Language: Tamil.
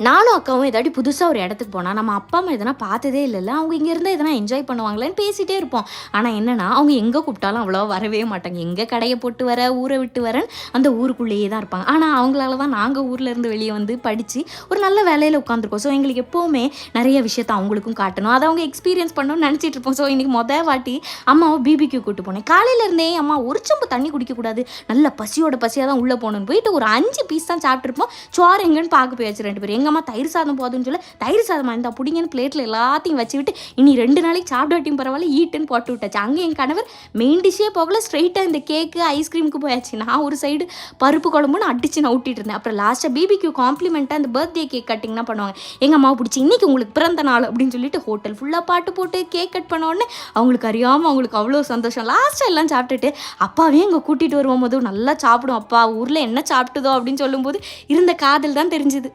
நானும் அக்காவும் ஏதாட்டி புதுசாக ஒரு இடத்துக்கு போனால் நம்ம அப்பா அம்மா எதனா பார்த்ததே இல்லைல்ல, அவங்க இங்கேருந்து எதனா என்ஜாய் பண்ணுவாங்களேன்னு பேசிகிட்டே இருப்போம். ஆனால் என்னென்னா அவங்க எங்கே கூப்பிட்டாலும் அவ்வளோவா வரவே மாட்டாங்க. எங்கே கடையை போட்டு வர, ஊரை விட்டு வரேன்னு அந்த ஊருக்குள்ளேயே தான் இருப்பாங்க. ஆனால் அவங்களால தான் நாங்கள் ஊர்லேருந்து வெளியே வந்து படித்து ஒரு நல்ல வேலையில் உட்காந்துருக்கோம். ஸோ எங்களுக்கு எப்போவுமே நிறைய விஷயத்த அவங்களுக்கும் காட்டணும், அதை அவங்க எக்ஸ்பீரியன்ஸ் பண்ணணும்னு நினச்சிட்டு இருப்போம். ஸோ இன்றைக்கி வாட்டி அம்மாவை பிபிக்யூ கூப்பிட்டு போனேன். காலையிலேருந்தே அம்மா ஒரு சொம்பு தண்ணி குடிக்கக்கூடாது, நல்ல பசியாக தான் உள்ளே போகணுன்னு போயிட்டு ஒரு 5 பீஸ் தான் சாப்பிட்ருப்போம். சோறு எங்கன்னு பார்க்க போயாச்சு 2 பேர். எங்கள் அம்மா தயிர் சாதம் போதுன்னு சொல்ல தயிர் சாதமாக இருந்தால் பிடிங்கன்னு பிளேட்டில் எல்லாத்தையும் வச்சு விட்டு இனி 2 நாளைக்கு சாப்பிடாட்டியும் பரவாயில்ல ஈட்டுன்னு போட்டு விட்டாச்சு. அங்கே என் கணவர் மெயின் டிஷ்ஷே போகல, ஸ்ட்ரைட்டாக இந்த கேக்கு ஐஸ்கிரீமுக்கு போயாச்சு. நான் ஒரு சைடு பருப்பு குழம்புன்னு அடிச்சு நான் ஊட்டிட்டு இருந்தேன். அப்புறம் லாஸ்ட்டாக பிபிக்யூ காம்ப்ளிமெண்ட்டாக இந்த பர்த்டே கேக் கட்டிங்னா பண்ணுவாங்க. எங்கள் அம்மாவை பிடிச்சி இன்றைக்கி உங்களுக்கு பிறந்த நாள் அப்படின்னு சொல்லிட்டு ஹோட்டல் ஃபுல்லாக பாட்டு போட்டு கேக் கட் பண்ண உடனே அவங்களுக்கு அறியாமல் அவங்களுக்கு அவ்வளோ சந்தோஷம். லாஸ்ட்டாக எல்லாம் சாப்பிட்டுட்டு அப்பாவையும் இங்கே கூட்டிகிட்டு வருவோம் போது நல்லா சாப்பிடும் அப்பா ஊரில் என்ன சாப்பிட்டுதோ அப்படின்னு சொல்லும்போது இருந்த காதல் தான் தெரிஞ்சுது.